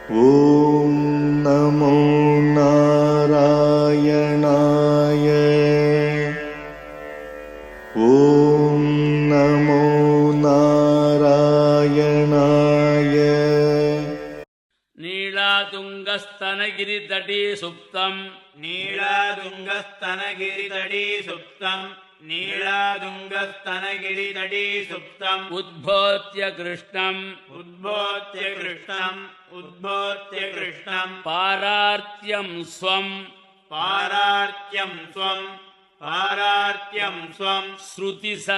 ஓம் நமோ நாராயணாய. ஓம் நமோ நாராயணாய. நீளாதுங்கஸ்தனகிரிதடீ சுப்தம் நீளாதுங்கஸ்தனகிரிதடீ சுப்தம் நீளாதுங்கஸ்தனகிரிதடீ சுப்தம் உத்போத்ய கிருஷ்ணம் உத்போத்ய கிருஷ்ணம் உத்போத்ய கிருஷ்ணம் பாரார்த்தியம் ஸ்வம் பாரார்த்தியம் ஸ்வம் பாரார்த்தியம் ஸ்வம் ஸ்ருதிசதசிரசித்தம்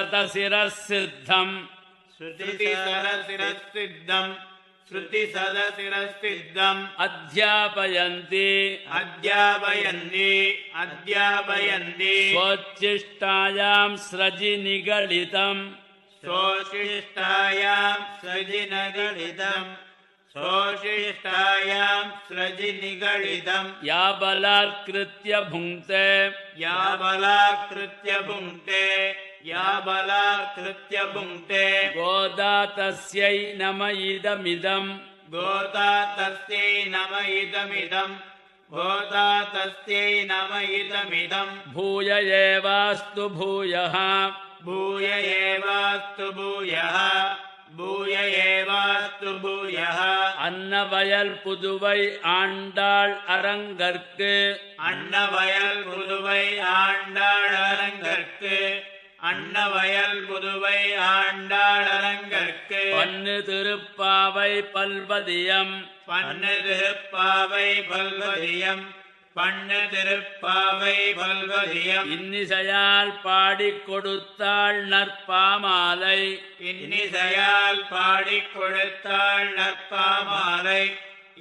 ஸ்ருதிசதசிரசித்தம் ஸ்ருதிசதசிரசித்தம் அத்யாபயந்தி அத்யாபயந்தி அத்யாபயந்தி ஸ்வோச்சிஷ்டாயாம் ஸ்ரஜி நிகளிதம் சோசிஷ்டாயாம் ஸ்ரஜி நிகளிதம் சோசிஷ்டாயாம் ஸ்ரஜி நிகளிதம் யாபலாத்கிருத்ய புங்க்தே யாபலாத்கிருத்ய புங்க்தே யாபலாத்கிருத்ய புங்க்தே கோதா தஸ்யை நம இதமிதம் கோதா தஸ்யை நம இதமிதம் கோதா தஸ்யை நம இதமிதம் பூய ஏவாஸ்து பூயः பூய ஏவாஸ்து பூயः பூய ஏவாஸ்து பூயः அன்னவயல் புதுவை ஆண்டாள் அரங்கற்கு அன்னவயல் புதுவை ஆண்டாள் அரங்கற்கு அன்னவயல் புதுவை ஆண்டாள் அரங்கற்கு பன்னு திருப்பாவை பல்வதியம் பண்ணு திருப்பாவை பல்வதியம் பண்ணு திருப்பாவை பல்வதியம் இன்னிசையால் பாடிக் கொடுத்தாள் நற்பாமாலை இன்னிசையால் பாடிக் கொடுத்தாள் நற்பாமாலை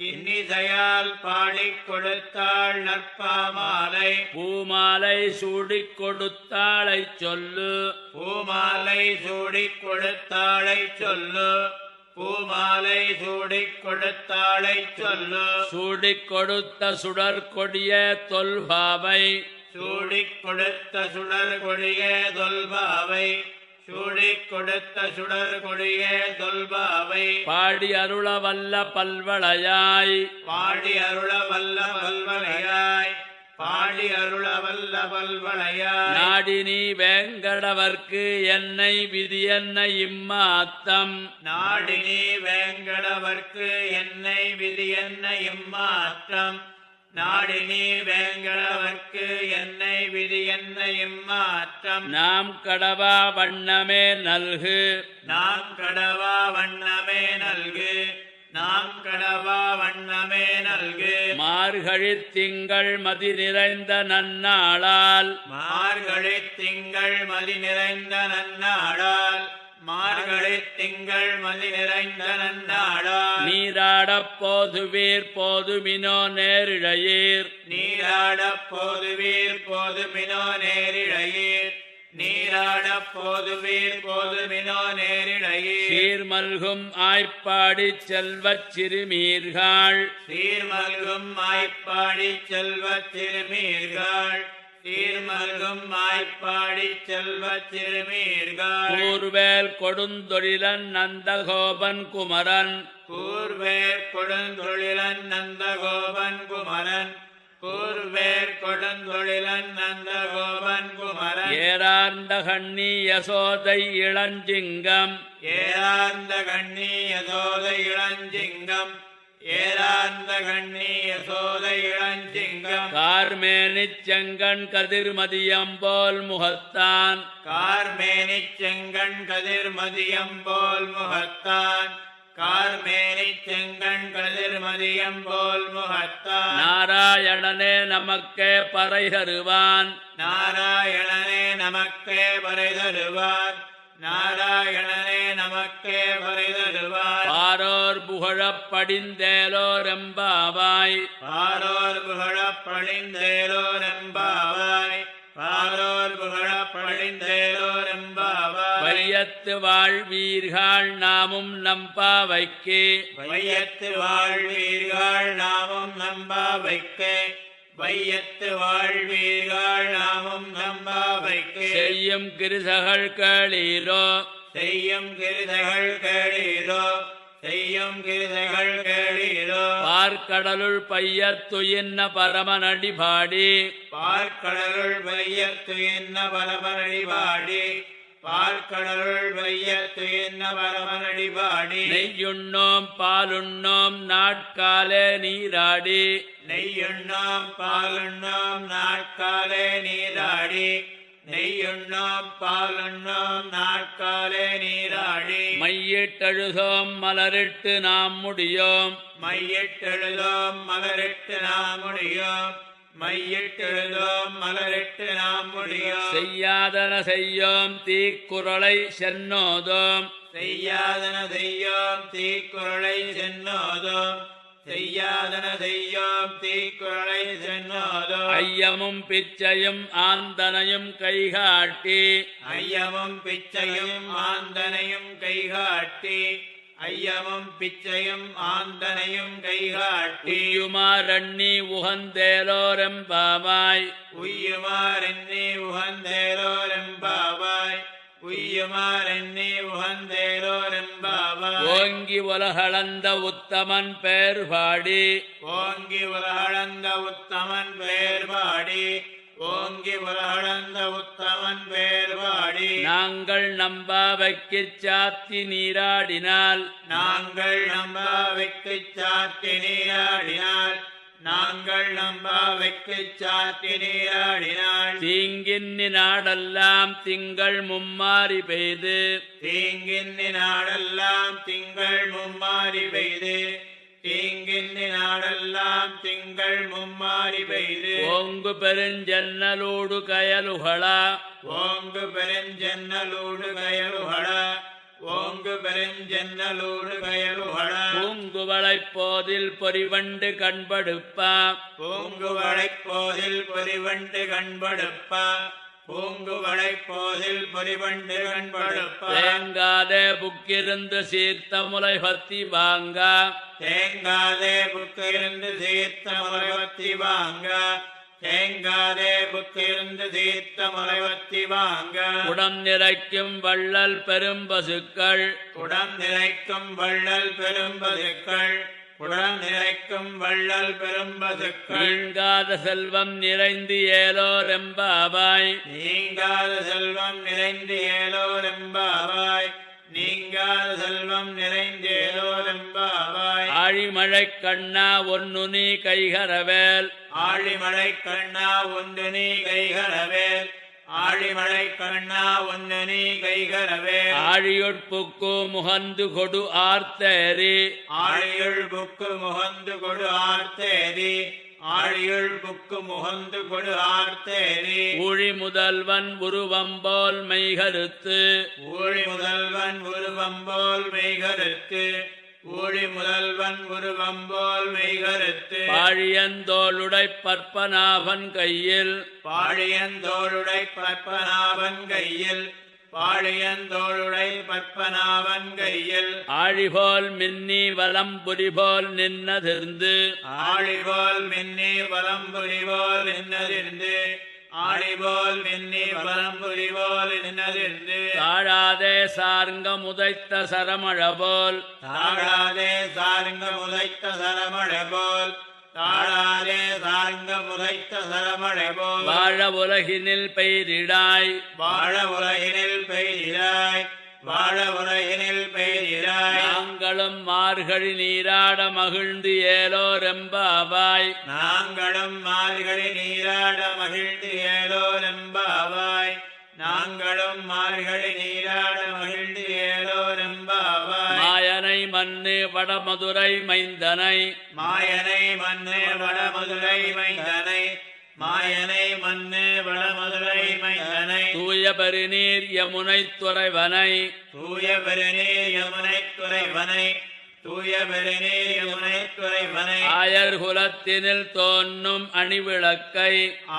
இன்னிசையால் பாடிக் கொடுத்தாள் நற்பாமாலை பூமாலை சூடிக் கொடுத்தாளை சொல்லு பூமாலை சூடிக் கொடுத்தாளை சொல்லு பூமாலை சூடிக் கொடுத்தாளை சொல்லு சூடிக் கொடுத்த சுடற்கொடிய தொல்பாவை சூடிக் கொடுத்த சுடர் கொடியே தொல்பாவை சூடிக் கொடுத்த சுடர் கொடியே தொல்பாவை பாடி அருள வல்ல பல்வளையாய் பாடி அருள வல்ல பல்வளையாய் பாடி அருள வல்ல பல்வளையாய் நாடினி வேங்கடவர்க்கு என்னை விதி என்ன இம்மாத்தம் நாடினி வேங்கடவர்க்கு என்னை விதி என்ன இம்மாற்றம் நாடினி வேங்கடவர்க்கு என்னை விதி என்ன இம்மாற்றம் நாம் கடவா வண்ணமே நல்கு நாம் கடவா வண்ணமே நல்கு நாம் கடவா வண்ணமே நல்கு மார்கழித் திங்கள் மதி நிறைந்த நன்னாளால் மார்கழி திங்கள் மதி நிறைந்த நன்னாளால் மார்கழி திங்கள் மதி நிறைந்த நன்னாளால் நீராடப் போதுவீர் போதுமினோ நேரிழையீர் நீராடப் போதுவீர் போதுமினோ நேரிழையீர் நீராடப் போதுவீர் போதுமினோ நேரிழையீர் சீர்மல்கும் ஆய்ப்பாடிச் செல்வச் சிறுமீர்கள் சீர்மல்கும் மாய்ப்பாடி செல்வச் சிறுமீர்கள் சீர்மல்கும் மாய்ப்பாடி செல்வச் சிறுமீர்கள் கூர்வேல் கொடுந்தொழிலன் நந்தகோபன் குமரன் கூர்வேற் கொடுந்தொழிலன் நந்தகோபன் குமரன் கூர்வேற் கொடுந்தொழிலன் நந்தகோபன் குமரன் ஏரார்ந்த கண்ணி யசோதை இளஞ்சிங்கம் ஏரார்ந்த கண்ணி யசோதை இளஞ்சிங்கம் ஏரார்ந்த கண்ணி யசோதை இளஞ்சிங்கம் கார்மேனிச் செங்கண் கதிர்மதியம் போல் முகத்தான் கார்மேனிச் செங்கண் கதிர்மதியம் போல் முகத்தான் கார்மேனிச் செங்கண் கதிர்மதியம் போல் முகத்தான் நாராயணனே நமக்கே பறை தருவான் நாராயணனே நமக்கே பறை தருவார் நாராயணனே நமக்கே பறை தருவார் பாரோர் புகழப் படிந்தேலோரெம்பாவாய் பாரோர் புகழப் பழிந்தேலோரெம்பாவாய் பாரோர் புகழப் பழிந்தேலோரெம்பாவாய் வையத்து வாழ்வீர்கள் நாமும் நம்பாவைக்கு வையத்து வாழ்வீர்கள் நாமும் நம்பாவைக்கு வையத்து வாழ்வீர்கள் நாமும் நம்பாவைக்கு செய்யும் கிருசகள் களீரோ செய்யும் கிருதைகள் கேளீரோ செய்யும் கிருதைகள் கேளீரோ பார்க்கடலுள் பையத்துயின்ன பரமனடி பாடி பார்க்கடலுள் வையத்து என்ன பரமனடி பாடி பார்க்கடலுள் வையத்து என்ன பரமனடி பாடி நெய்யுண்ணோம் பாலுண்ணோம் நாட்காலே நீராடி நெய்யுண்ணோம் பாலுண்ணோம் நாட்காலே நீராடி நெய்யுண்ணோம் பாலுண்ணோம் நாட்காலே நீராடி மையிட்டழுதோம் மலரிட்டு நாம் முடியோம் மையிட்டெழுதோம் மலரிட்டு நாம் முடியோம் மையிட்டெழுதோம் மலரிட்டு நாம் முடியோம் செய்யாதன செய்யோம் தீக்குறளை சென்னோதோம் செய்யாதன செய்யோம் தீக்குறளை சென்னோதோம் செய்யாதன செய்யோம் தீக்குறளை சென்னோதோம் ஐயமும் பிச்சையும் ஆந்தனையும் கைகாட்டி ஐயமும் பிச்சையும் ஆந்தனையும் கைகாட்டி ஐயமும் பிச்சையும் ஆந்தனையும் கைகாட்டி உய்யுமாறண்ணி உகந்தேலோரெம்பாவாய் உய்யுமாறெண்ணி உகந்தேலோரெம்பாவாய் உய்யுமாறெண்ணி உகந்தேலோரெம்பாவாய் ஓங்கி உலகளந்த உத்தமன் பேர் பாடி ஓங்கி உலகளந்த உத்தமன் பேர் பாடி ஓங்கி உலகளந்த உத்தமன் பேர் பாடி நாங்கள் நம்பாவைக்குச் சாத்தி நீராடினால் நாங்கள் நம்பாவைக்குச் சாத்தி நீராடினால் நாங்கள் நம்பாவைக்குச் சாத்தி நீராடினால் தீங்கின்னி நாடெல்லாம் திங்கள் மும்மாறி பெய்து தீங்கின்னி நாடெல்லாம் திங்கள் மும்மாறி பெய்து தீங்கின்னி நாடெல்லாம் திங்கள் மும்மாறி பெய்து ஓங்கு பெருஞ்சன்னலோடு கயலுகளா ஓங்கு பெருஞ்சன்னலூடு கயலுகட ஓங்கு பெருஞ்சன்னலூடு கயலுகட பூங்குவளைப் போதில் பொறிவண்டு கண்படுப்பா பூங்குவளைப் போதில் பொறிவண்டு கண்படுப்ப பூங்குவளைப் போதில் பொறிவண்டு கண்படுப்ப தேங்காதே புக்கிருந்து சீர்த்த முலை பத்தி வாங்க தேங்காதே புக்கிருந்து சீர்த்த முளைவத்தி வாங்க தேங்காதே புக்கிருந்து சீர்த்த முளைவத்தி வாங்க குடம் நிறைக்கும் வள்ளல் பெரும்பசுக்கள் குடம் நிறைக்கும் வள்ளல் பெரும்பதுக்கள் குடம் நிறைக்கும் வள்ளல் பெரும்பதுக்கள் நீங்காத செல்வம் நிறைந்து ஏலோரெம்பாவாய் நீங்காத செல்வம் நிறைந்து ஏலோரெம்பாவாய் நீங்காத செல்வம் நிறைந்து ஏலோரெம்பாவாய் ஆழிமழைக் கண்ணா ஒன்னு நீ கைகரவேல் ஆழிமழை கண்ணா ஒன்று நீ கைகரவேல் ஆழிமழை கண்ணா ஒன்று நீ கைகரவேல் ஆழியுட்புக்கு முகந்து கொடு ஆர்த்தேரி ஆழியுள் புக்கு முகந்து கொடு ஆர்த்தேரி ஆழியுள் புக்கு முகந்து கொடு ஆர்த்தேரி ஊழி முதல்வன் உருவம்போல் மெய்கருத்து ஊழி முதல்வன் உருவம்போல் மெய்கருத்து ஊழி முதல்வன் உருவம்போல் மெய்கருத்து பாழியந்தோளுடை பற்பநாபன் கையில் பாழியந்தோளுடை பற்பனாவன் கையில் பாழியந்தோளுடை பற்பனாவன் கையில் ஆழிபோல் மின்னி வலம்புரிபோல் நின்னதிர்ந்து ஆழிபோல் மின்னி வலம்புரிபோல் நின்னதிர்ந்து ஆழிபோல் மின்னி வலம்புரிபோல் நின்னதிர்ந்து தாழாதே சார்ங்க முதைத்த சரமழபோல் தாழாதே சாருங்க முதைத்த சரமழை போல் தாழாதே சாருங்க முதைத்த சரமழை போல் வாழ உலகினில் பெய்திடாய் வாழ உலகினில் பெய்திராய் வாழ உலகினில் பெய்திராய் நாங்களும் மார்கழி நீராட மகிழ்ந்து ஏலோரெம்பாவாய் நாங்களும் மார்கழி நீராட மகிழ்ந்து ஏலோரெம்பாவாய் நாங்களும் மார்கழி நீராட மகிழ்ந்து ஏலோரெம்பாவாய் மாயனை மண்ணு வடமதுரை மைந்தனை மாயனை மண்ணு வடமதுரை மைந்தனை மாயனை மண்ணு வடமதுரை மைந்தனை தூய பெருநீர் யமுனை துறைவனை தூய பெருநீர் யமுனை துறைவனை தூய பெருநீர் யமுனை துறைவனை ஆயர் குலத்தினில் தோன்றும் அணிவிளக்கை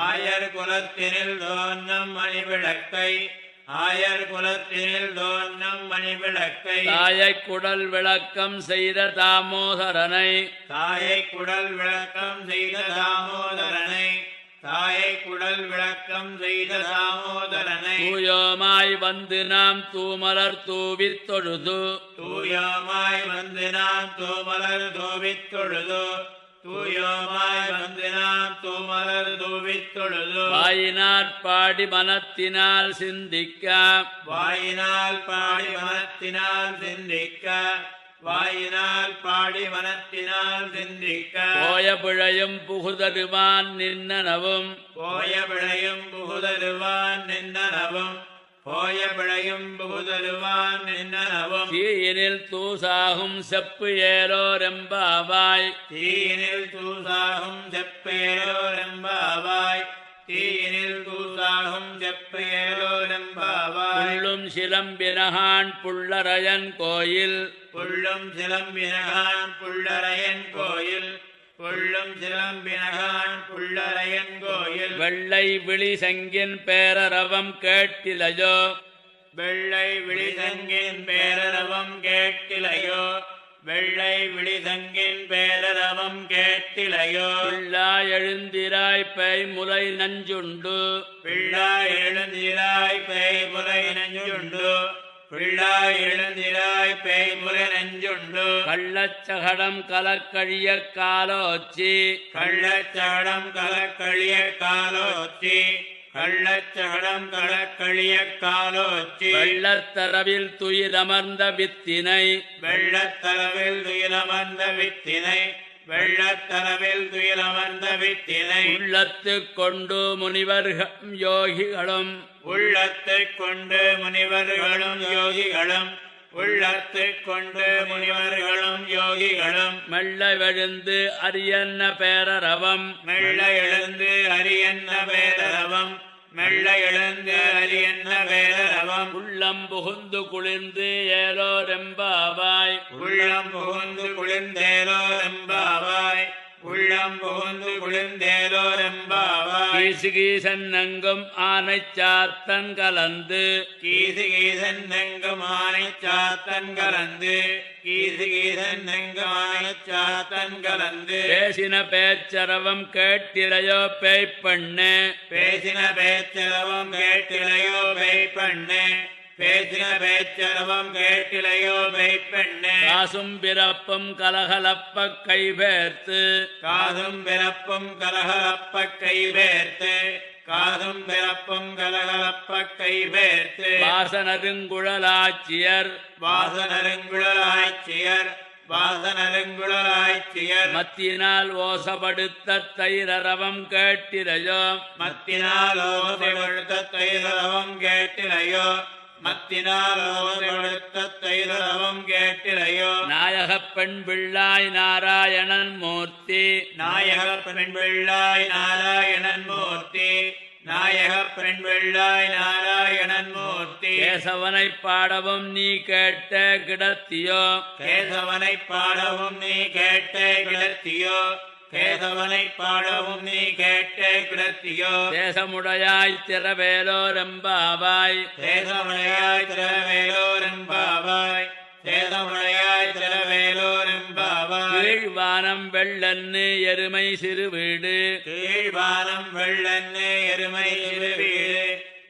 ஆயர் குலத்தினில் தோன்றும் மணிவிளக்கை ஆயர் குலத்தினில் தோன்றும் மணிவிளக்கை தாயை குடல் விளக்கம் செய்த தாமோதரனை தாயை குடல் விளக்கம் செய்த தாமோதரனை தாயை குடல் விளக்கம் செய்த தாமோதரனை தூயோமாய் வந்து நாம் தூமலர் தூவித் தொழுது தூயோமாய் வந்து நாம் தூமலர் தூவித் தொழுது தூயோமாய் வந்து நாம் தூமலர் தூவித் தொழுது வாயினார் பாடி மனத்தினால் சிந்திக்க வாயினால் பாடி மனத்தினால் சிந்திக்க வாயினால் பாடி மனத்தினால் சிந்திக்க போய பிழையும் புகுதருவான் நின்னனவும் போய பிழையும் புகுதருவான் நின்னனவும் போய பிழையும் புகுதருவான் நின்னனவும் தீயினில் தூசாகும் செப்பு ஏலோரெம்பாவாய் தீயினில் தூசாகும் செப்பேலோரெம்பாவாய் தீயினில் தூசாகும் செப்பேலோரெம்பாவாய் புள்ளும் சிலம்பினகான் புள்ளரையன் கோயில் புள்ளும் சிலம்பினகான் புள்ளரையன் கோயில் புள்ளும் சிலம்பினகான் புள்ளரையன் கோயில் வெள்ளை விழி செங்கின் பேரரவம் கேட்டிலையோ வெள்ளை விழிசங்கின் பேரரவம் கேட்டிலையோ வெள்ளை விழிசங்கின் பேரரவம் கேட்டிலையோ பிள்ளாய் எழுந்திராய் பேய் முலை நஞ்சுண்டு பிள்ளாய் எழுந்திராய் பேய் முலை நஞ்சுண்டு பிள்ளாய் எழுந்திராய் பேய் முலை நஞ்சுண்டு கள்ளச்சகடம் கலக்கழிய காலோச்சி கள்ளச்சகடம் கலக்கழிய காலோச்சி கள்ளச்சகடம் கலக்கழிய காலோச்சி வெள்ளத்தரவில் துயிலமர்ந்த வித்தினை வெள்ளத்தளவில் துயிலமர்ந்த வித்தினை வெள்ளத்தளவில் துயிலமர்ந்த வித்தினை உள்ளத்து கொண்டு முனிவர்களும் யோகிகளும் உள்ளத்தைக் கொண்டு முனிவர்களும் யோகிகளும் உள்ளத்தைக் கொண்டு முனிவர்களும் யோகிகளும் மெல்ல விழுந்து அரியன்ன பேரரவம் மெல்ல எழுந்து அரியன்ன பேரரவம் மெல்ல எழுந்து அரியன்ன பேரரவம் உள்ளம் புகுந்து குளிர்ந்து ஏலோரெம்பாவாய் உள்ளம் புகுந்து குளிர்ந்தேலோ ரெம்பாவாய் உள்ளம் புகுந்து குளிர்ந்தேலோ ரெம்பாவாய் கீசுகீசன் நங்கும் ஆனைச் சாத்தன் கலந்து கீசு கீசன் நெங்குமானை சாத்தன் கலந்து கீசு கீசன் நெங்குமானை சாத்தன் கலந்து பேசின பேச்சரவம் கேட்டிலையோ பேய்ப்பண்ணே பேசின பேச்சரவம் கேட்டிலையோ பெய்ப்பெண்ணே பேசின பேச்சரவம் கேட்டிலையோ பெய்ப்பெண்ணே காசும் பிறப்பும் கலகலப்ப கைபேர்த்து காதும் பிறப்பும் கலகலப்ப கைவேர்த்து காதும் பிறப்பும் கலகலப்ப கைவேர்த்து வாசனருங்குழலாட்சியர் வாசனருங்குழலாய்ச்சியர் வாசனருங்குழலாய்ச்சியர் மத்தினால் ஓசப்படுத்த தைரரவம் கேட்டிலையோ மத்தினால் ஓசைவழுத்த தைரவம் கேட்டிலையோ மத்தினால் ஓசைவழுத்த தைரவம் கேட்டிலையோ நாயகப் பெண் பிள்ளாய் நாராயணன் மூர்த்தி நாயக பெண் பிள்ளாய் நாராயணன் மூர்த்தி நாயக பெண் பிள்ளாய் நாராயணன் மூர்த்தி கேசவனை பாடவும் நீ கேட்ட கிடத்தியோ கேசவனை பாடவும் நீ கேட்டே கிடத்தியோ கேசவனை பாடவும் நீ கேட்டே கிடத்தியோ தேசமுடையாய் திறவேலோரெம்பாவாய் தேசமுடையாய் திரவேலோரெம்பாவாய் தேசமுடையாய் திரவேலோரெம்பாவாய் கீழ்வானம் வெள்ளன்னு எருமை சிறு வீடு கீழ்வானம் வெள்ளன்னு எருமை சிறுவீடு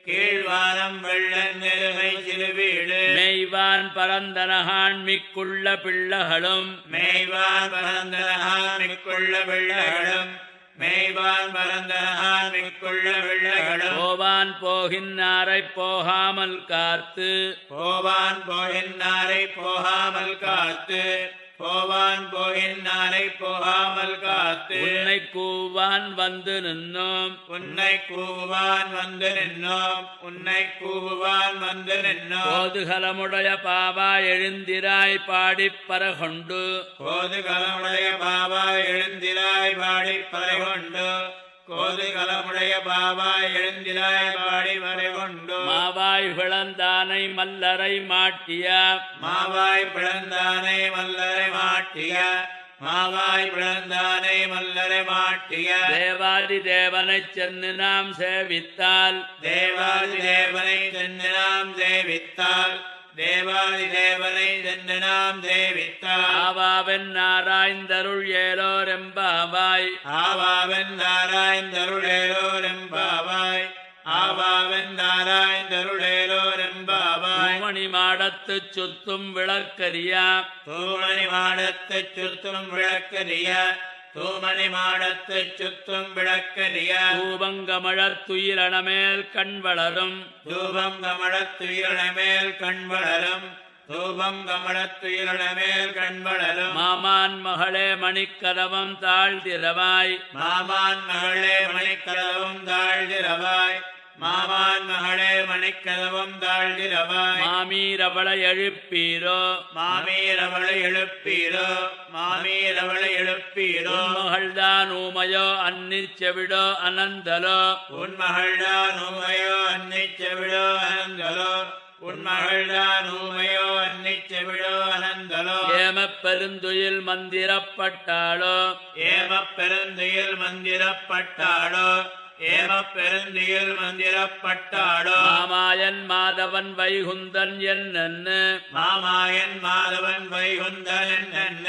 கீழ்வானம் வெள்ளன் எருமை சிறுவீடு மெய்வான் பரந்தனகான் மிக்குள்ள பிள்ளகளும் மேய்வான் பரந்தனகான் மிக்குள்ள பிள்ளைகளும் மேய்வான் பரந்தனகான் மிக்குள்ள பிள்ளைகளும் போவான் போகின்னாரைப் போகாமல் காத்து போவான் போகின்னாரை போகாமல் காத்து போவான் போகின்னாரை போகாமல் காத்து உன்னை கூவான் வந்து நின்னோம் உன்னை கூவான் வந்து நின்னோம் உன்னை கூவான் வந்து நின்னோம் போதுகலமுடைய பாவா எழுந்திராய் பாடிப் பரகொண்டு கோதுகலமுடைய பாபா எழுந்திராய் பாடி பறைகொண்டு கோதுகலமுடைய பாபா எழுந்திராய் பாடி பறைகொண்டு மாவாய் பிளந்தானை மல்லரை மாட்டிய மாவாய் பிளந்தானை மல்லரை மாட்டிய மாவாய் பிளந்தானை மல்லரை மாட்டிய தேவாதி தேவனைச் சென்று நாம் சேவித்தால் தேவாதி தேவனை சென்று நாம் சேவித்தால் தேவாதி தேவனை சென்று நாம் தேவித்தால் ஆவாவென் நாராய்ந்தருள் ஏலோரெம்பாவாய் ஆவாவன் நாராயந்தருளேலோரெம்பாவாய் ஆவாவன் நாராயந்தருளேலோரெம்பாவாய் மணி மாடத்துச் சுத்தும் விளக்கரியா தூமணி மாடத்தைச் சுத்தும் விளக்கரிய தூமணி மாடத்தைச் சுத்தும் விளக்கரிய தூபங்கமழத் துயிலணமேல் கண் வளரும் தூபம் கமழத்துயிரணமேல் கண் வளரும் தூபம் கமழத்துயிரணமேல் கண் வளரும் மாமான் மகளே மணிக்கதவம் தாழ்திரவாய் மாமான் மகளே மணிக்கதவும் தாழ்கிறவாய் மாமான் மகளே மணிக்கதவும் தாழ்கிறவாய் மாமீரவளை எழுப்பீரோ மாமீரவளை எழுப்பீரோ மாமீரவளை எழுப்பீரோ மகள்தான் ஊமையோ அன்னிச் செவிடோ அனந்தலோ உன் மகள்தான் ஊமையோ அன்னிச்செவிடோ அனந்தலோ உன் மகள்தான் ஊமையோ அன்னிச்செவிடோ அனந்தலோ ஏமப் பெருந்துயில் மந்திரப்பட்டாளோ ஏமப் பெருந்துயில் மந்திரப்பட்டாளோ ஏமப் பெருந்துயில் மந்திரப்பட்டாளோ மாமாயன் மாதவன் வைகுந்தன் என்னன்னு மாமாயன் மாதவன் வைகுந்தன் என்ன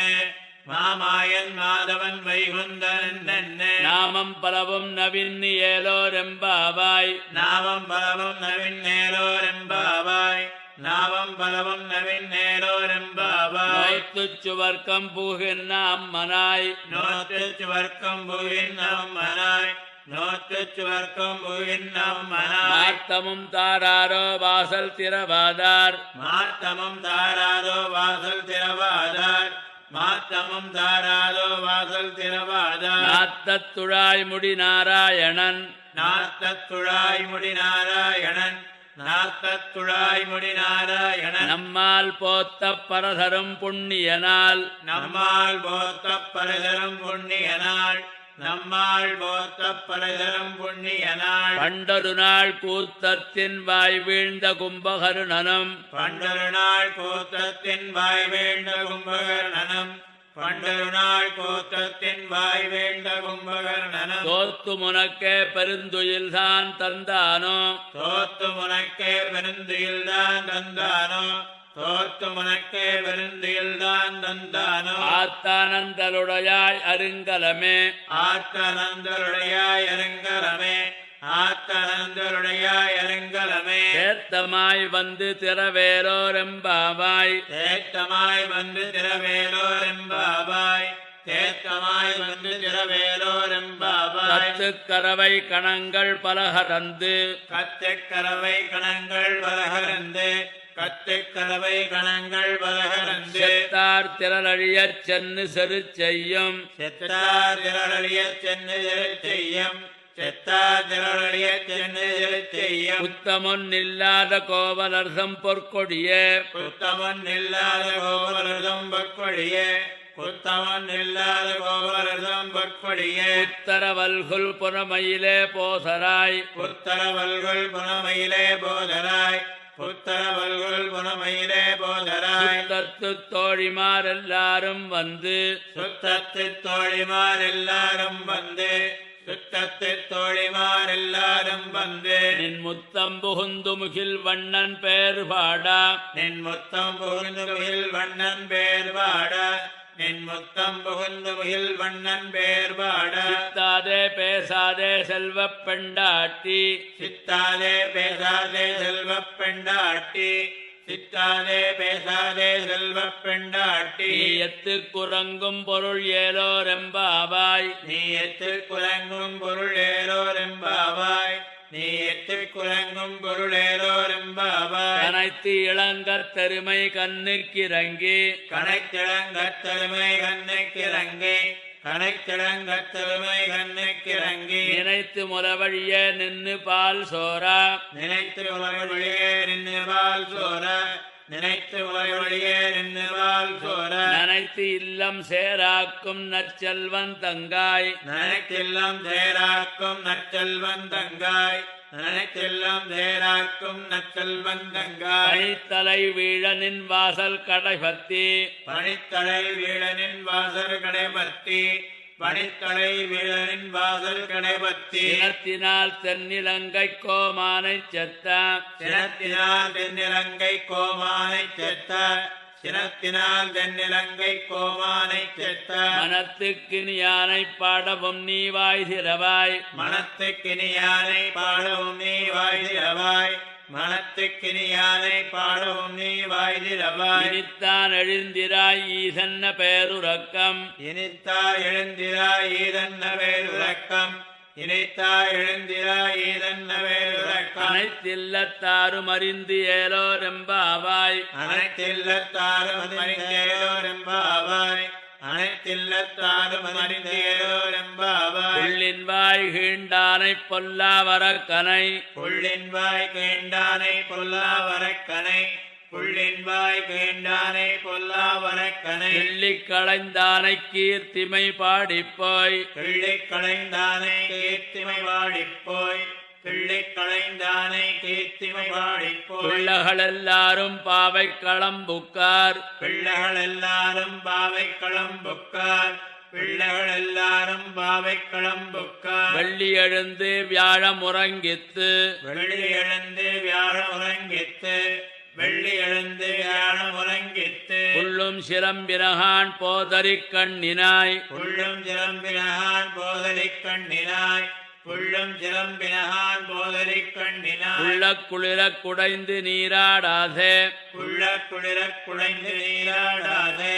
மாமாயன் மாதவன் வைகுந்தன் என்ன நாமம் பலவும் நவின்னி ஏலோரெம்பாவாய் நாமம் பலவும் நவின் நேரோரெம்பாவாய் நாமம் பலவும் நவின் நேரோரெம்பாவாய் நோத்துச் சுவர்க்கம் புகின்ன அம்மனாய் நோத்துச் சுவர்க்கம் புகின் நம்மனாய் நோத்துச் சுவர்க்கம் புகின் நம்மனாய் மாத்தமும் தாராரோ வாசல் திறவாதார் மாத்தமும் தாராதோ வாசல் திறவாதார் மாத்தமும் தாராதோ வாசல் திறவாதார் நாத்தத்துழாய் முடி நாராயணன் நாத்தத்துழாய் முடி நாராயணன் நாத்தத்துழாய் முடி நாராயணன் நம்மால் போத்த பரதரும் புண்ணியனால் நம்மால் போத்த பரதரம் புண்ணியனாள் நம்மால் போத்த பரதரம் புண்ணியனாள் பண்டொரு நாள் கூத்தத்தின் வாய் வீழ்ந்த கும்பகருணனும் பண்டொரு நாள் கூத்தத்தின் வாய் வேண்ட கும்பகர்ணனம் பண்டொரு நாள் கூத்தத்தின் வாய் வேண்ட கும்பகர்ணனம் தோத்து முனக்கே பெருந்துயில்தான் தந்தானோ தோத்து முனக்கே பெருந்துயில்தான் தந்தானோ தோத்து முனக்கே பெருந்துயில்தான் தந்தானோ ஆத்தானந்தருடையாய் அருங்கலமே ஆத்தனந்தருடையாய் அருங்கலமே ஆத்தனந்தருடையாய் அருங்கலமே தேத்தமாய் வந்து திறவேலோரெம்பாவாய் தேத்தமாய் வந்து திறவேலோரெம்பாவாய் தேத்தமாய் வந்து திறவேலோரெம்பாவாய் கத்துக்கரவை கணங்கள் பலகரந்து கத்துக்கரவை கணங்கள் பலகரந்து கத்துக்கரவை கணங்கள் பலகரந்து செத்தார் திரளழியச் சென்னு செரு செய்யும் செத்தார் திரளியச் சென்று செய்யும் செத்தார் திரளியச் சென்று செய்யும் உத்தமொன் இல்லாத கோவலர்தம் பொற்கொடியே குத்தவன் இல்லாத கோவலர்தம் பக்கொடியே குத்தவன் இல்லாத கோவலர்தம் பக்கொடியே உத்தரவல்குல் புறமையிலே போசராய் புத்தரவல்குள் புனமையிலே போதராய் புத்தரவல்குள் புனமையிலே போதராய் சுத்தத்து தோழிமாரெல்லாரும் வந்து சுத்தத்து தோழிமார் எல்லாரும் வந்து சுத்தத்து தோழிமார் எல்லாரும் வந்து நின் முத்தம் புகுந்து முகில் வண்ணன் பேர் பாடா நின் முத்தம் புகுந்து முகில் வண்ணன் பேர் பாட நின் முத்தம் புகுந்து முகில் வண்ணன் பேர் பாட சித்தாதே பேசாதே செல்வப் பெண்டாட்டி சித்தாதே பேசாதே செல்வப் பெண்டாட்டி சித்தாதே பேசாதே செல்வப் பெண்டாட்டி நீயத்து குரங்கும் பொருள் ஏலோரெம்பாவாய் நீ எத்து குரங்கும் பொருளேலோரெம்பாவாய் நீ எத்து குரங்கும் பொருளேலோரெம்பாவாய் கனைத்து இளங்கர் தெருமை கண்ணுக்கிறங்கி கனைத்திளங்கத்தருமை கண்ணுக்கிறங்கி கனைத்திளங்கத்தருமை கண்ணுக்கிறங்கி நினைத்து முலவழியே நின்னு பால் சோரா நினைத்து உலகொழியே நின்று பால் சோர நினைத்து உலகொழியே நின்று பால் சோர நனைத்து இல்லம் சேராக்கும் நற்செல்வன் தங்காய் நினைத்தெல்லாம் தேராக்கும் நற்செல்வன் தங்காய் நினைத்தெல்லாம் தேராக்கும் நற்செல்வன் தங்காய் பனித்தலை வீழனின் வாசல் கடைபத்தி பனித்தலை வீழனின் வாசர் கடைபத்தி பணித்தலை வீரனின் வாசல் கடைபத்தி சினத்தினால் தென்னிலங்கை கோமானை செத்த சினத்தினால் தென்னிலங்கை கோமானை செத்த சினத்தினால் தென்னிலங்கை கோமானை செத்த மனத்துக்கினியானை பாடவும் நீ வாய் திறவாய் மனத்துக்கினியானை பாடவும் நீ வாய் திறவாய் மனத்துக்கினியானை பாடவும் நீ வாய் திறவாய் இனித்தான் எழுந்திராய் ஈசன்ன பேருறக்கம் இனித்தா எழுந்திராய் ஈதன்ன வேலுறக்கம் இனித்தா எழுந்திராய் ஈதன்ன வேலுறக்கம் அனைத்தில்லத்தாரும் அறிந்து ஏலோரெம்பாவாய் அனைத்தில்லத்தாரும் அறிந்தேலோரெம்பாவாய் அனைத்தில்லத்தாரும் அறிந்தேலோரெம்பாவாய் புள்ளின் வாய் கீண்டானை பொல்லாவரக்கனை புள்ளின் வாய் கேண்டானை பொல்லாவரக்கனை புள்ளின் வாய் கேண்டானை பொல்லாவரக்கனை கிள்ளிக் களைந்தானை கீர்த்திமை பாடிப்போய் கிள்ளிக் களைந்தானை கீர்த்திமை வாடிப்போய் கிள்ளிக் களைந்தானை கீர்த்திமை வாடிப்போய் பிள்ளைகளெல்லாரும் பாவை களம்புக்கார் பிள்ளைகள் எல்லாரும் பாவை களம்புக்கார் பிள்ளைகள் எல்லாரும் பாவை களம்புக்கார் வெள்ளி எழுந்து வியாழம் உறங்கித்து வெள்ளி எழுந்து வியாழம் உறங்கித்து வெள்ளி எழுந்து வியாழம் உறங்கித்து புள்ளும் சிலம்பினகான் போதறிக் கண்ணினாய் புள்ளும் சிலம்பினகான் போதலிக் கண்ணினாய் புள்ளும் சிலம்பினகான் போதலிக் கண்ணினாய் உள்ள குளிரக் குடைந்து நீராடாதே உள்ள குளிரக் குழைந்து நீராடாதே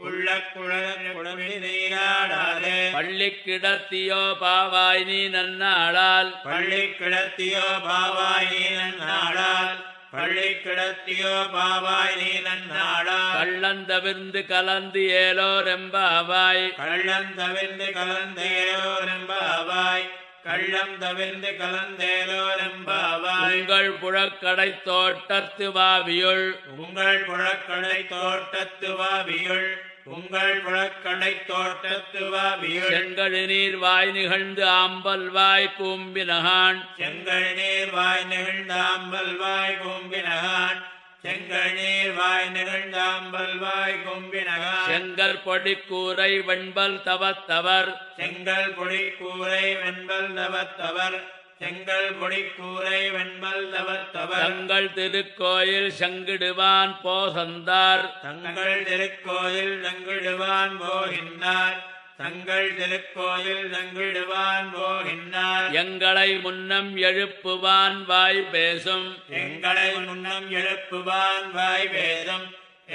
உள்ள குளிரக் குழைந்து நீராடாதே பள்ளி கிடத்தியோ பாவாய் நீ நன்னாளால் பள்ளி கிடத்தியோ பாவாய் நீ நன்னாடால் பள்ளி கிடத்தியோ பாவாய் நீ நன்னாடால் கள்ளந்தவிர்ந்து கலந்து ஏலோரெம்பாவாய் கள்ளம் தவிர்ந்து கலந்தேலோரெம்பாவாய் கள்ளம் தவிர்ந்து கலந்தேலோரெம்பாவாய் உங்கள் புழக்கடை தோட்டத்து வாவியுள் உங்கள் புழக்கடை தோட்டத்து வாவியுள் உங்கள் புழக்கடை தோட்டத்து வாவியுள் செங்கழு நீர் வாய் நிகழ்ந்து ஆம்பல் வாய் கூம்பினகான் செங்கல் நீர் வாய் நிகழ்ந்தாம்பல் வாய் கும்பினகான் செங்கல் நீர் வாய் நிகழ்ந்தாம்பல் வாய் கும்பினகான் செங்கல் பொடி கூரை வெண்பல் தவத்தவர் செங்கல் பொடி கூரை வெண்பல் தவத்தவர் செங்கல் பொடி கூரை வெண்பல் தவத்தவர் தங்கள் திருக்கோயில் சங்கிடுவான் போசந்தார் தங்கள் திருக்கோயில் தங்கிடுவான் போகின்றார் தங்கள் திருக்கோயில் தங்கிடுவான் போகின்றார் எங்களை முன்னம் எழுப்புவான் வாய் பேசும் எங்களை முன்னம் எழுப்புவான் வாய் பேதம்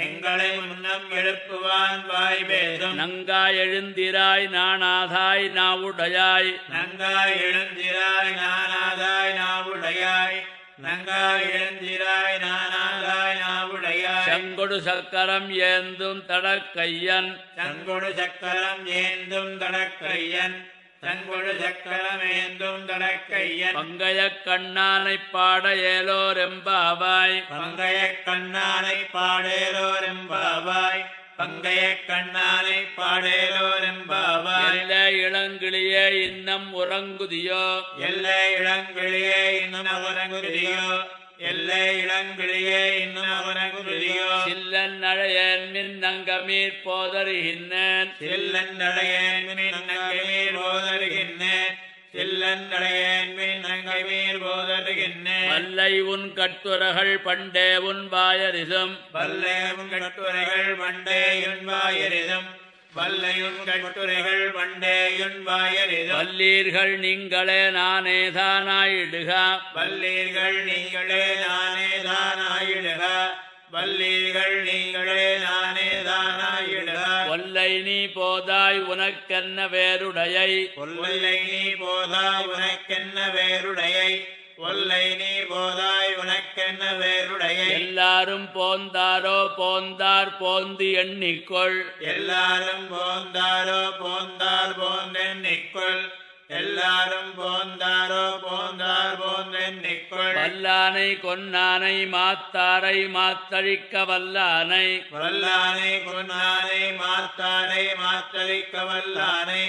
எங்களை முன்னம் எழுப்புவான் வாய் பேதம் நங்காய் எழுந்திராய் நாணாதாய் நாவுடையாய் நங்காய் எழுந்திராய் நானாதாய் நாவுடையாய் நங்காய் எழுந்திராய் நானாதாய் நாவுடையாய் செங்கொடு சக்கரம் ஏந்தும் தடக்கையன் சங்கொடு சக்கரம் ஏந்தும் தடக்கையன் சங்கொடு சக்கரம் ஏந்தும் தடக்கையன் பங்கையக் கண்ணானைப் பாட ஏலோரெம்பாவாய் பங்கையக் கண்ணானை பாடேலோரெம்பாவாய் பங்கையக் கண்ணானை பாடேலோரெம்பாவாய் எல்லே இளங்கிளியே இன்னம் உறங்குதியோ எல்லை இளங்கிளியே இன்னும் அவரங்குதியோ எல்லை இளங்கிளியே இன்னும் அவரங்குதியோ சில்லன் அழையன் மின் நங்கமீர் போதறுகின்றேன் சில்லந்தடையேன் நங்கைமீர் போதருகின்றேன் சில்லந்தடையேன் நங்கைமீர் போதருகின்றேன் வல்லை உன் கட்டுரைகள் பண்டே உன் வாயரிசும் வல்லையும் கட்டுரைகள் பண்டேயுன் வாயரிதும் வல்லையும் கட்டுரைகள் பண்டேயுன் வாயரிதும் வல்லீர்கள் நீங்களே நானேதானாயிடுக வல்லீர்கள் நீங்களே நானே தானாயிடுக வல்லீர்கள் நீங்களே நானே தானாயிடுக கொல்லை நீ போதாய் உனக்கென்ன வேறுடையை கொல்லை நீ போதாய் உனக்கென்ன வேறுடையை கொல்லை நீ போதாய் உனக்கென்ன வேறுடையை எல்லாரும் போந்தாரோ போந்தார் போந்து எண்ணிக்கொள் எல்லாரும் போந்தாரோ போந்தார் போந்தெண்ணிக்கொள் எல்லாரும் போந்தாரோ போந்தார் போந்தெண்ணிக்கொள் வல்லானை கொன்னானை மாத்தாரை மாத்தழிக்க வல்லானை வல்லானை கொன்னானை மாத்தாரை மாத்தளிக்க வல்லானை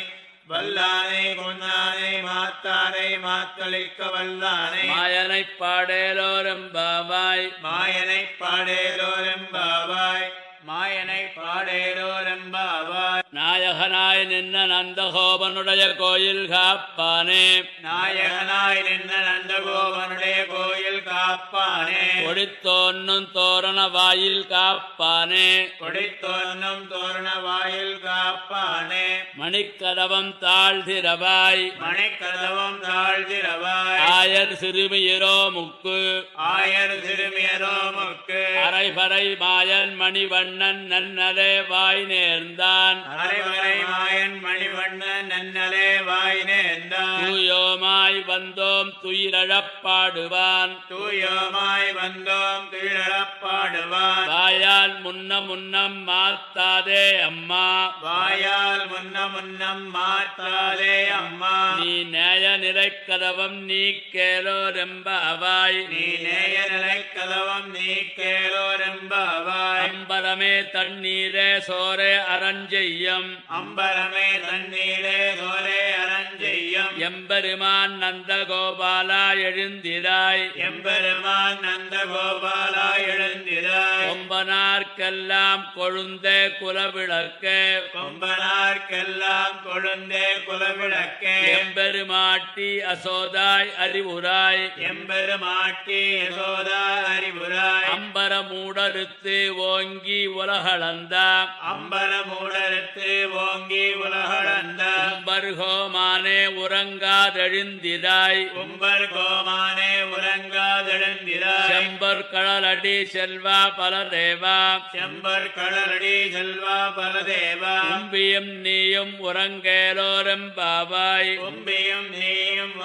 வல்லானை கொன்னானை மாத்தாரை மாத்தளிக்க வல்லானை மாயனைப் பாடேலோரெம்பாவாய் மாயனை பாடேலோரெம்பாவாய் மாயனை பாடேலோரெம்பாவாய் நாய நாயகனாய் நின்ன நந்தகோபனுடைய கோயில் காப்பானே நாயகனாய் நின்ற நந்தகோபனுடைய கோயில் காப்பானே கொடித்தோன்னும் தோரண வாயில் காப்பானே கொடித்தோன்னும் தோரண வாயில் காப்பானே மணிக்கதவம் தாழ்திரவாய் மணிக்கதவம் தாழ்திரவாய் ஆயர் சிறுமியரோ முக்கு ஆயர் சிறுமியரோ முக்கு அரைபறை மாயன் மணிவண்ணன் நன்னலே வாய் நேர்ந்தான் அரைவரை மாயன் மணிவண்ணன் நன்னலே வாய் நேர்ந்தான் தூயோமாய் வந்தோம் துயிலழப்பாடுவான் தூயோமாய் வந்தோம் துயிலப்பாடுவான் வாயால் முன்னம் மாத்தாதே அம்மா வாயால் முன்னம் மாற்றாதே அம்மா நீ நேய நிலைக்கதவம் நீ கேலோ ரெம்ப அவாய் நீ நேய நிலை கதவம் நீ கேளோரெம்பாவாய் அம்பரமே தண்ணீரே சோரே அரஞ்செய்யம் அம்பரமே தண்ணீரே சோரே அரஞ்செய்யம் எம்பெருமான் நந்தகோபாலா எழுந்திராய் எம்பெருமான் நந்தகோபாலா எழுந்திராய் கொம்பனார்க்கெல்லாம் கொழுந்தே குலவிளக்கே கொம்பனார்க்கெல்லாம் கொழுந்தே குலவிளக்கே எம்பெருமாட்டி அசோதாய் அறிவுராய் எம்பெருமாட்டி யசோதா அறிவுராய் அம்பரமூடறுத்து ஓங்கி உலகளந்தா அம்பரமூடறுத்து ஓங்கி உலகளந்த உம்பர்கோமானே உறங்காதெழுந்திராய் உம்பர் கோமானே உறங்காதெழுந்திராய் செம்பர் கடலடி செல்வா பலதேவா செம்பர் கடலடி செல்வா பலதேவா உம்பியும் நீயும் உறங்கேலோரெம்பாவாய் உம்பியும் நீயும்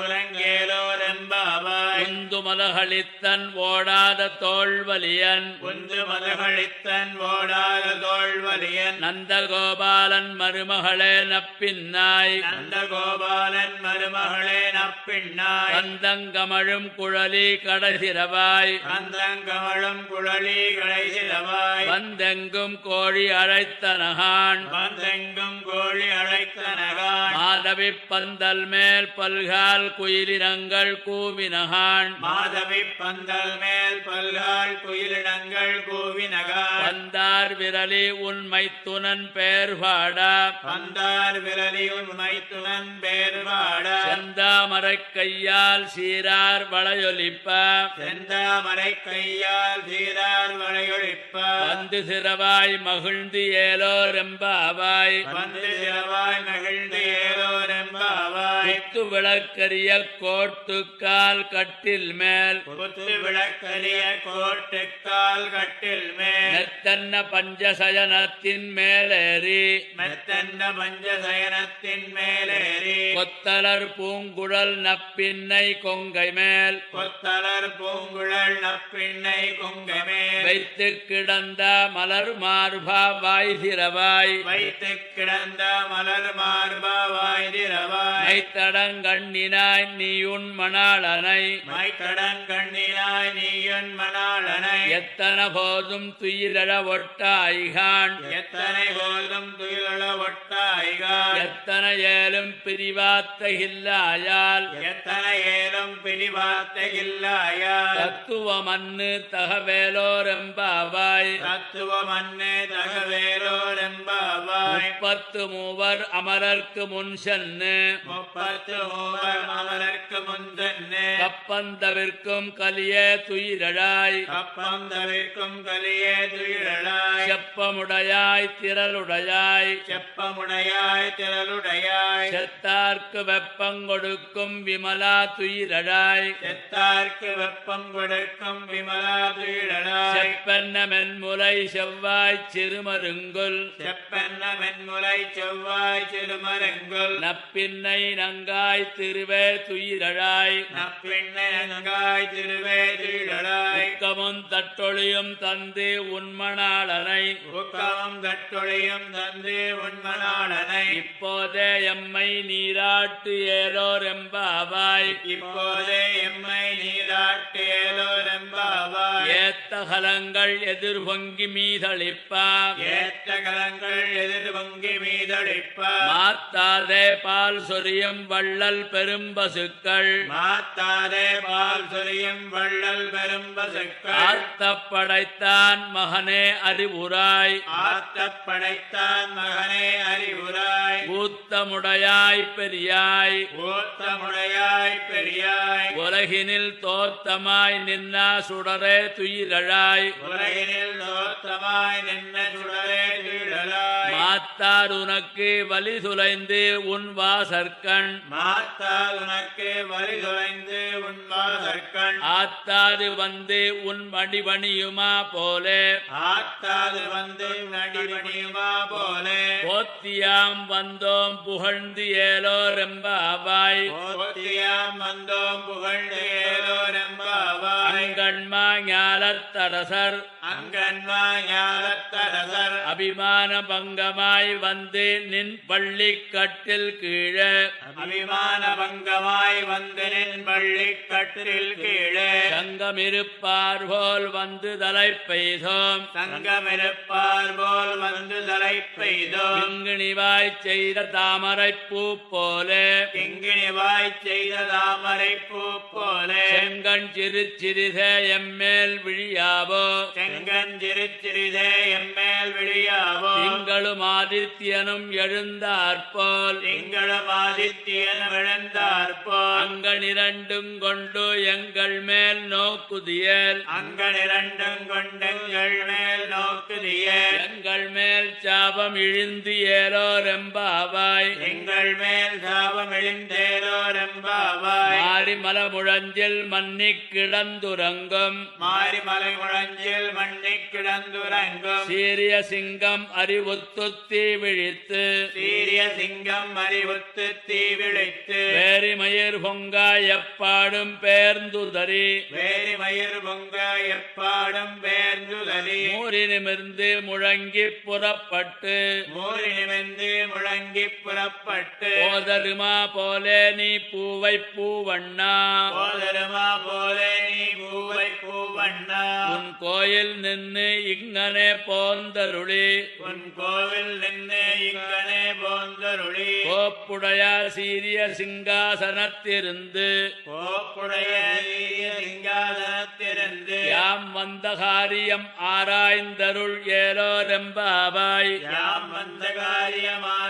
உறங்கேலோரெம்பாவாய் உந்து மலகளித்தன் ஓடாத தோள்வலியன் உந்து மதகளித்தன் ஓடாத தோள்வலியன் நந்தகோபாலன் மருமகளே நப்பின்னாய் நந்தகோபாலன் மருமகளே நப்பின்னாய் கந்தங்கமழும் குழலி கடைசிரவாய் கந்தங்கமழும் குழலி கடைசிரவாய் வந்தெங்கும் கோழி அழைத்தனகான் வந்தெங்கும் கோழி அழைத்தனகான் மாதவி பந்தல் மேல் பல்கால் குயிலினங்கள் கூவினகான் மாதவி பந்தல் மேல் பல்கால் குயிலினங்கள் கூவினகான் வந்தார் விரலி உண்மை துணன் பேர் பாடா வந்தார் விரலியுன் மைத்துனன் பேர்வாட செந்தாமரை கையால் சீரார் வளையொலிப்ப செந்தாமரை கையால் சீரார் வளையொழிப்ப வந்து சிறவாய் மகிழ்ந்து ஏலோரெம்பாவாய் வந்து சிறவாய் மகிழ்ந்து ஏலோரெம்பாவாய் குத்து விளக்கரிய கோட்டுக்கால் கட்டில் மேல் குத்து விளக்கரிய கோட்டுக்கால் கட்டில் மேல் மெத்தன்ன பஞ்சசயனத்தின் மேலேறி மெத்தன்ன பஞ்சசயனத்தின் மேலேறி கொத்தலர் பூங்குழல் நப்பின்னை கொங்கை மேல் கொத்தலர் பூங்குழல் நப்பிண்ணை கொங்கை மேல் வைத்து கிடந்த மலர் மார்பா வாய் சிறவாய் வைத்து கிடந்த மலர் மார்பா வாய்திரவாய் மைத்தடங்கண்ணினாய் நீயுன் மணாளனை மைக்கடங்கண்ணினாய் நீயன் மணாளனை எத்தன போதும் துயிலழ ஒட்டாய்கான் எத்தனை போதும் துயிலள ஒட்டாய்கால் எத்தன ஏலும் பிரிவாத்தகில்லாயால் எத்தனை ஏலும் பிரிவாத்தையில்லாயால் தத்துவமன்னு தகவேலோரெம்பாவாய் தத்துவமன்னே தகவேலோரெம்பாவாய் 33 அமரர்க்கு முன் சென்னு 33 அமரர்க்கு முன்தன்னே கப்பந்தவிற்கும் கலியே துயிலழாய் கப்பம் தவிர்க்கும் கலியே துயிலளாய் செப்பமுடையாய் திரளுடையாய் செப்பமுடையாய் திரளுடையாய் செத்தார்க்கு வெப்பங்கொடுக்கும் விமலா துயிலழாய் செத்தார்க்கு வெப்பம் கொடுக்கும் விமலா துயிலளாய் செப்பென்ன மென்முலை செவ்வாய் சிறுமருங்குல் செப்பென்ன மென்முலை செவ்வாய் சிறுமரங்குல் நப்பின்னை நங்காய் திருவே துயிலழாய் நப்பிண்ணை நங்காய் திருவே துயிலளாய் உக்கமும் தட்டொழியும் தந்து உன்மணாளனை ஊக்கமும் தட்டொழியும் தந்து உண்மனாளனை இப்போதே எம்மை நீராட்டு ஏலோரெம்பாவாய் இப்போதே எம்மை நீராட்டேலோரெம்பாவாய் ஏத்த ஏத்தகலங்கள் எதிர்பொங்கி மீதளிப்பா ஏற்ற கலங்கள் எதிர்வங்கி மீதளிப்ப மாத்தாதே பால் சொரியும் வள்ளல் பெரும்பசுக்கள் மாத்தாதே பால் சொரியும் வள்ளல் பெரும்பசுக்கள் ஆர்த்தப்படைத்தான் மகனே அறிவுராய் ஆத்தப் படைத்தான் மகனே அறிவுராய் ஊத்தமுடையாய் பெரியாய் ஊத்தமுடையாய் பெரியாய் உலகினில் தோத்தமாய் நின்னா சுடரே துயிரழாய் உலகினில் தோத்தமாய் நின்ன சுடரே துயிலலாய் மாத்தார் உனக்கு வலி துளைந்து உன் வாசற்கண் மாத்தால் உனக்கு வரி தொலைந்து உன்வாதற்கண் ஆத்தாது வந்து உன் மடிபணியுமா போலே ஆத்தாது வந்து நடிபணியுமா போலே போத்தியாம் வந்தோம் புகழ்ந்து ஏலோரெம்பாவாய் போத்தியாம் வந்தோம் புகழ்ந்து ஏலோரெம்பாவாய் அங்கண்மா ஞாலத்தரசர் அங்கன்மா ஞாலத்தரசர் அபிமான பங்கமாய் வந்து நின் பள்ளிக்கட்டில் கீழே அபிமான பங்கமாய் வந்து நின் பள்ளிக்கட்டில் கீழே சங்கமிருப்பார் போல் வந்து தலை பெய்தோம் சங்கமிருப்பார் போல் வந்து தலை பெய்தோம் கிங்கிணிவாய் செய்த தாமரை பூ போலே கிங்கிணிவாய் செய்த தாமரை பூ போலே செங்கண் சிறு சிறிதே எம்மேல் விழியாவோ செங்கஞ்சிரிச்சிறிதே எம்மேல் விழியாவோ திங்களும் ஆதித்யனும் எழுந்தாற்போல் திங்களும் ஆதித்யன் விழுந்தாற்போல் அங்கனிரண்டும் கொண்டு எங்கள் மேல் நோக்குதியல் அங்கனிரண்டும் கொண்டெங்கள் மேல் நோக்குதிய எங்கள் மேல் சாபம் இழிந்து ஏலோரெம்பாவாய் எங்கள் மேல் சாபம் எழுந்தேலோ ரெம்பாவாய் மாறி மலமுழஞ்சில் மன்னிக் கிடந்துறங்கும் மாரிமலை முழஞ்சில் மண்ணி கிடந்துறங்கும் சீரிய சிங்கம் அறிவுத்துத்தி விழித்து சீரிய சிங்கம் அறிவுத்து தீ விழித்து வேரிமயிர் பொங்கா எப்பாடும் பேர்ந்துதறி வேரி மயிர் பொங்க எப்பாடும் பேர்ந்துதலி மூறி நிமிர்ந்து முழங்கி புறப்பட்டு மூறி நிமிர்ந்து முழங்கி புறப்பட்டு போதருமா போலே நீ பூவை பூவண்ணா போதருமா போலே நீ பூவை பூவண்ணா உன் கோயில் நின்னு இங்கனே போந்தருளி உன் கோவில் நின்று இங்கனே போந்தருளி கோப்புடையார் சீரிய சிங்காசனத்திருந்து கோப்புடைய சீரிய சிங்காதனத்திருந்து யாம் வந்த காரியம் ஆராய்ந்தருள் ஏலோரெம்பாவாய் யாம் வந்த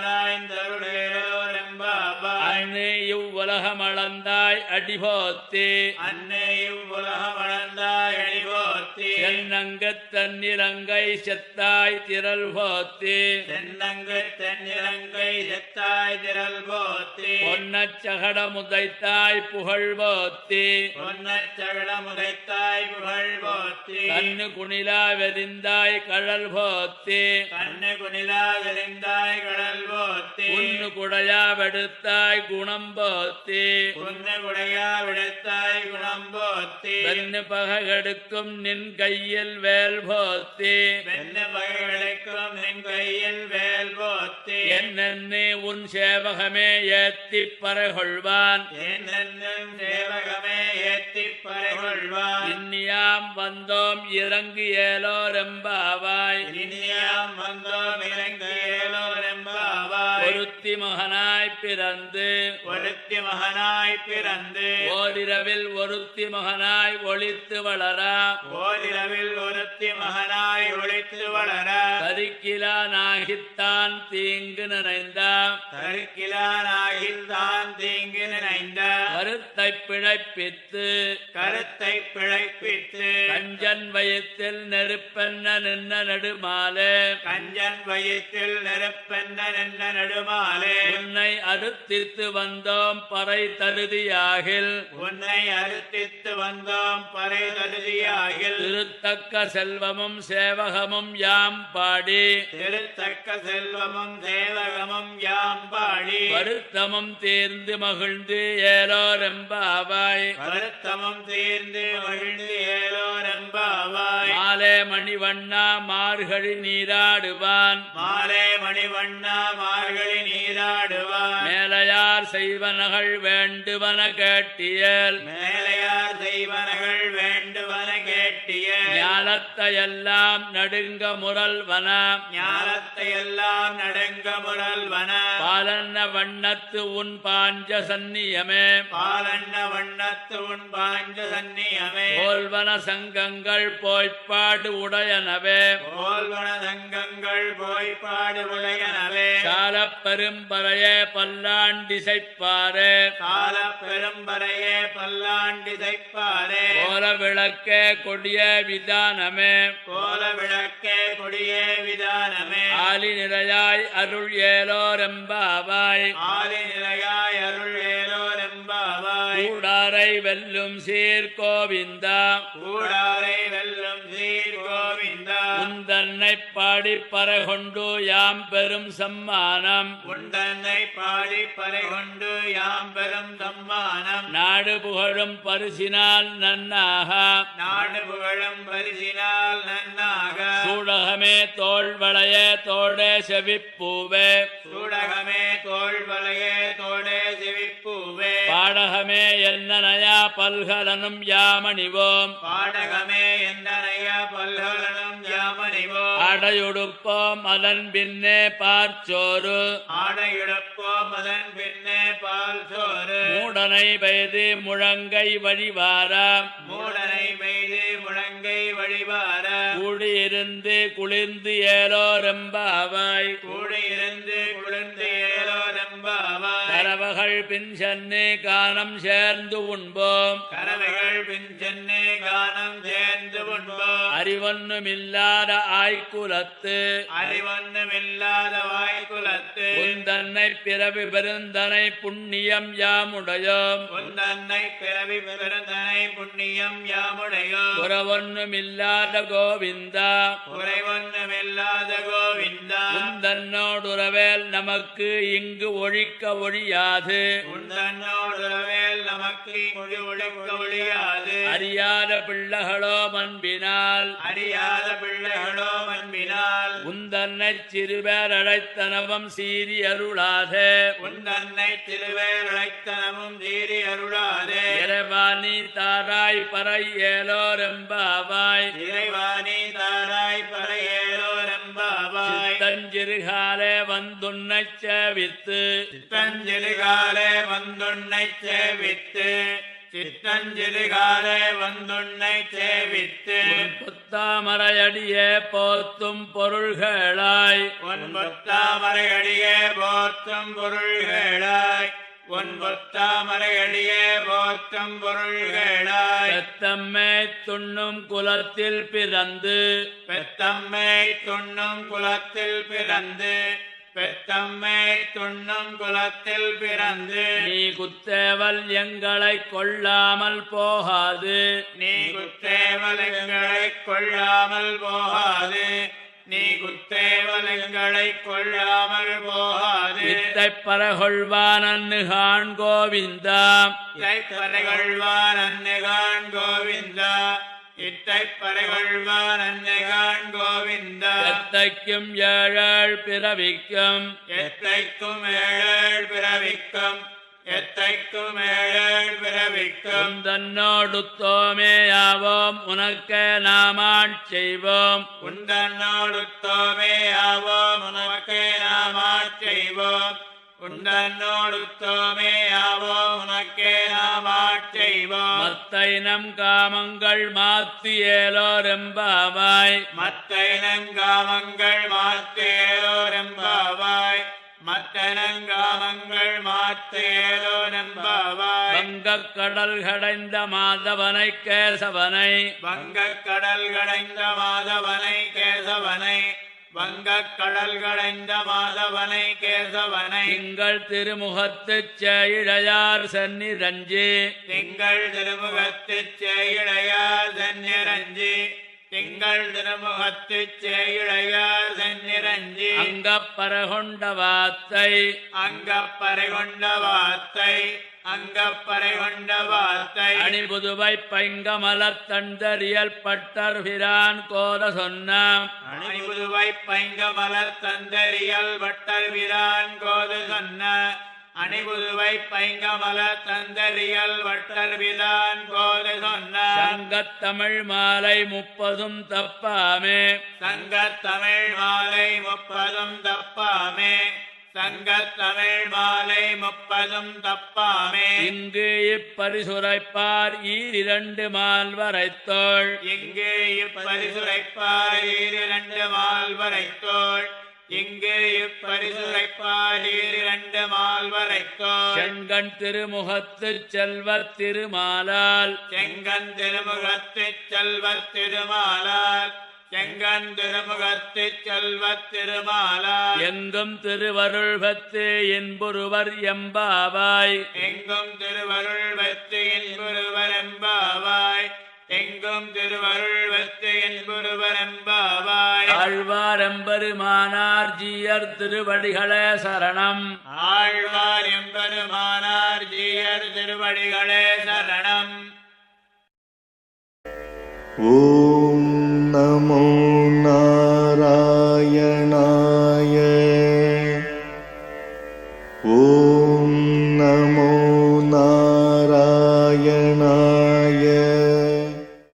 காரியமாராய்ந்தருளேலோ ரெம்பாபாய் அன்னு இவ்வுலகமளந்தாய் அடிபோத்தி அன்னை இவ்வுலகம் வளர்ந்தாய் அடிபோத்தி தென்னங்கத் தன்னிலங்கை செத்தாய் திரள் போத்தி தென்னங்கு தென்னிலங்கை செத்தாய் திரள் போத்தி பொன்னச் சகட முதைத்தாய் புகழ் போத்தி பொன்னச் சகட முதைத்தாய் புகழ் போத்தி கண்ணு குணிலா வெறிந்தாய் கழல் போத்தி கண்ணு குணிலா விரிந்தாய் கடல் போத்தி உன்னு குடையா வெடுத்தாய் குணம் போத்தி குன்னு குடையா விடுத்தாய் குணம் போத்தி வெண்ணு பகெடுக்கும் நின் கையில் வேல் போத்தி வெண்ணு பகைகளுக்கும் நின் கையில் வேல் போத்தி என்னென்னு உன் சேவகமே ஏத்திப் பறைகொள்வான் என்னென்னும் சேவகமே ஏத்திப் பறைகொள்வான் இன்னியாம் வந்தோம் இறங்கு ஏலோரெம்பாவாய் இனியாம் வந்தோம் இறங்கியேலோ ரெம்பாவாய் ஒருத்தி மகனாய் பிறந்து ஒருத்தி மகனாய் பிறந்து ஓரிரவில் ஒருத்தி மகனாய் ஒளித்து வளரா ஓரிரவில் ஒருத்தி மகனாய் ஒளித்து வளர கரிக்கிலானாகித்தான் தீங்கு நினைந்தா கருக்கிலானாகில் தான் தீங்கு நினைந்த கருத்தை பிழைப்பித்து கருத்தை பிழைப்பித்து கஞ்சன் வயத்தில் நெருப்பென்ன நின்ன நெடுமாலே கஞ்சன் வயிற்றில் நெருப்பென்ன நின்ற நெடுமாலே உன்னை அறுத்தித்து வந்தோம் பறை தருதியாகில் உன்னை அறுத்தித்து வந்தோம் பறை தருதியாகில் திருத்தக்க செல்வமும் சேவகமும் யாம் பாடி திருத்தக்க செல்வமும் சேவகமும் யாம் பாடி வருத்தமும் தீர்ந்து மகிழ்ந்து ஏலோரெம்பாவாய் வருத்தமும் தீர்ந்து மகிழ்ந்து ஏலோ ரெம்பாவாய் மாலே மணிவண்ணா மார்கழி நீராடுவான் மாலே மணிவண்ணா மார்கழி நீராடுவான் மேலையார் செய்வனகள் வேண்டுவன கேட்டியல் மேலையார் செய்வனகள் வேண்டுவன கேட்டிய ஞால ஞாலத்தையெல்லாம் நடுங்க முரல்வன ஞாலத்தையெல்லாம் நடுங்க முரல்வன பாலன்ன வண்ணத்து உன் பாஞ்ச சந்நியமே பாலண்ண வண்ணத்து உன் பாஞ்ச சந்நியமே போல்வன சங்கங்கள் போய்ப்பாடு உடையனவே போல்வன சங்கங்கள் போய்ப்பாடு உடையனவே சாலப் பெரும்பறையே பல்லாண்டிசைப்பாரே கால பெரும்பறையே பல்லாண்டிசைப்பாரே கோல விளக்கே கொடிய விதானமே கோல விளக்கே கொடியே விதானமே ஆலி நிறையாய் அருள் ஏலோரெம்பாவாய் ஆலி நிலையாய் அருள் ஏலோரெம்பாவாய் கூடாரை வெல்லும் சீர்கோவிந்தா கூடாரை வெல்லும் சீர் கோவிந்தா உந்தன்னை பாடி பறகொண்டு யாம் பெரும் சம்மானம் உண்டன்னை பாடி பறை கொண்டு யாம் பெரும் சம்மானம் நாடு புகழும் பரிசினால் நன்னாக நாடு புகழும் பரிசினால் நன்னாக சூடகமே தோள்வளையே தோடே செவிப்பூவே சூடகமே தோள் வளையே தோடே செவிப்பூவே பாடகமே என்னனையா பல்கலனும் யாமணிவோம் பாடகமே எந்தனைய பல்கலனும் யாமணிவோ அடையுடுப்போம் அதன் பின்னே பார்ச்சோறு ஆடையிடப்போம் அதன் பின்னே பால் சோறு மூடனை வைது முழங்கை வழிவாரா மூடனை பெய்து முழங்கை வழிவார கூடியிருந்து குளிர்ந்து ஏலோரெம்பாவாய் கூடியிருந்து குளிர்ந்து ஏலோரெம்பாவாய் கரவகள் பின் சென்னு கானம் சேர்ந்து உண்போம் கறவைகள் பின் சென்னு கானம் சேர்ந்து உண்போம் அறிவொன்னுமில்லாத ஆய்குலத்து அறிவொன்னுமில்லாத வாய்க்குலத்து உந்தன்னை பிறவி பெருந்தனை புண்ணியம் யாமுடையோம் உந்தன்னை பிறவி பெருந்தனை புண்ணியம் யாமுடையோ புறவொன்னுமில்லாத கோவிந்தா குறைவொன்னுமில்லாத கோவிந்தா உந்தன்னோடுறவேல் நமக்கு இங்கு ஒழிக்க ஒழியாது உந்தன்னோடுறவேல் நமக்கு மொழி ஒழிக்க ஒழியாது அறியாத பிள்ளைகளோ மண்பினால் அறியாத பிள்ளைகளோ அன்பினால் உந்தன்னை சிறுபேர் அழைத்தனவம் சீரி அருளாதே உந்தன்னை திருவேர் அழைத்தனமும் தீரி அருளாதே இறைவாணி தாராய் பறை ஏலோரெம்பாவாய் இறைவாணி தாராய் பறையேலோ ரம்பாவாய் தஞ்சிறுகாலே வந்துன்னை சேவித்து சித்தஞ்சலிகாலே வந்துன்னை சேவித்து சித்தஞ்சலிகாலே வந்துன்னை சேவித்து புத்தாமரையடியே போத்தும் பொருள்களாய் உன் பொத்தாமரையடியே போற்றும் பொருள்களாய் உன் பொத்தாமரையடியே போற்றும் பொருள்களாய் பெத்தம்மை துண்ணும் குலத்தில் பிறந்து பெத்தம்மை துண்ணும் குலத்தில் பிறந்து பெத்தம்மை துண்ணும் குலத்தில் பிறந்து நீ குத்தேவல் எங்களை கொள்ளாமல் போகாது நீ குத்தேவலங்களை கொள்ளாமல் போகாது நீ குத்தேவலங்களை கொள்ளாமல் போகாது இத்தை பரகொள்வான் அன்னுகான் கோவிந்தா பறைகொள்வான் அன்னைகான் கோவிந்தா இட்டை பறைகொள்வான் அன்னைகான் கோவிந்தா எத்தைக்கும் ஏழேழ் பிறவிக்கும் எத்தைக்கும் ஏழேழ் பிறவிக்கும் எத்தைக்கும் ஏழேழ் பிறவிக்கும் தன்னோடுத்தோமேயாவோம் உனக்கே நாமாட் செய்வோம் உண்டன்னோடுத்தோமே ஆவோம் உனக்கே நாமாட் செய்வோம் உண்டன்னோடுத்தோமே ஆவோம் உனக்கே நாமாட் செய்வோம் மத்தைனம் காமங்கள் மாத்தி ஏலோரெம்பாவாய் மத்தைனங்காமங்கள் மாத்தேலோ நம்பாவாய் மத்தனங்காமங்கள் மாத்தேலோ நம்பாவாய் வங்கக் கடல் கடைந்த மாதவனை கேசவனை வங்கக் கடல் கடைந்த மாதவனை கேசவனை வங்கக் கடல் கடைந்த மாதவனை கேசவனை திங்கள் திருமுகத்துச் சேயிழையார் சந்நிரஞ்சி திங்கள் திருமுகத்துச் சேயிழையார் சந்நிரஞ்சி திங்கள் திருமுகத்துச் சேயிழையார் சந்நிரஞ்சி அங்கப்பரகொண்ட வாத்தை அங்கப்பறை கொண்ட வார்த்தை அங்கப்பறை கொண்ட வார்த்தை அணிபுதுவை பைங்கமலத் தண்டறியல் பட்டர் பிரான் கோல சொன்னாம் அணிபுதுவை பைங்க மலர் தந்தரியல் வட்டல் விரான் கோது சொன்ன அணிபுதுவை பைங்கமல தந்தரியல் வட்டர்விதான் கோதை சொன்னார். சங்கத்தமிழ் மாலை 30 தப்பாமே. சங்கத்தமிழ் மாலை 30 தப்பாமே. சங்கத்தமிழ் மாலை 30 தப்பாமே. இங்கு இப்பரிசுரைப்பார் 2 மால்வரைத்தோள். இங்கு இப்பரிசுரைப்பார் 2 மால்வரைத்தோள். இங்கு இப்பரிசுரைப்பார் 2 மால்வரைத்தோள். செங்கண் திருமுகத்துச் செல்வர் திருமாலால். செங்கண் திருமுகத்துச் செல்வர் திருமாலால். செங்கண் திருமுகத்துச் செல்வர் திருமாலால். எங்கும் திருவருள் பத்து என்பொருவர் எம்பாவாய். எங்கும் திருவருள் பத்து என்பொருவர் எம்பாவாய். எங்கும் திருவருள் பத்து என்பொருவர் எம்பாவாய். ஆழ்வார் எம்பெருமானார் ஜீயர் திருவடிகளே சரணம். ஆழ்வார் எம்பெருமானார் ஜீயர் திருவடிகளே சரணம். ஓம் நமோ நாராயணாய.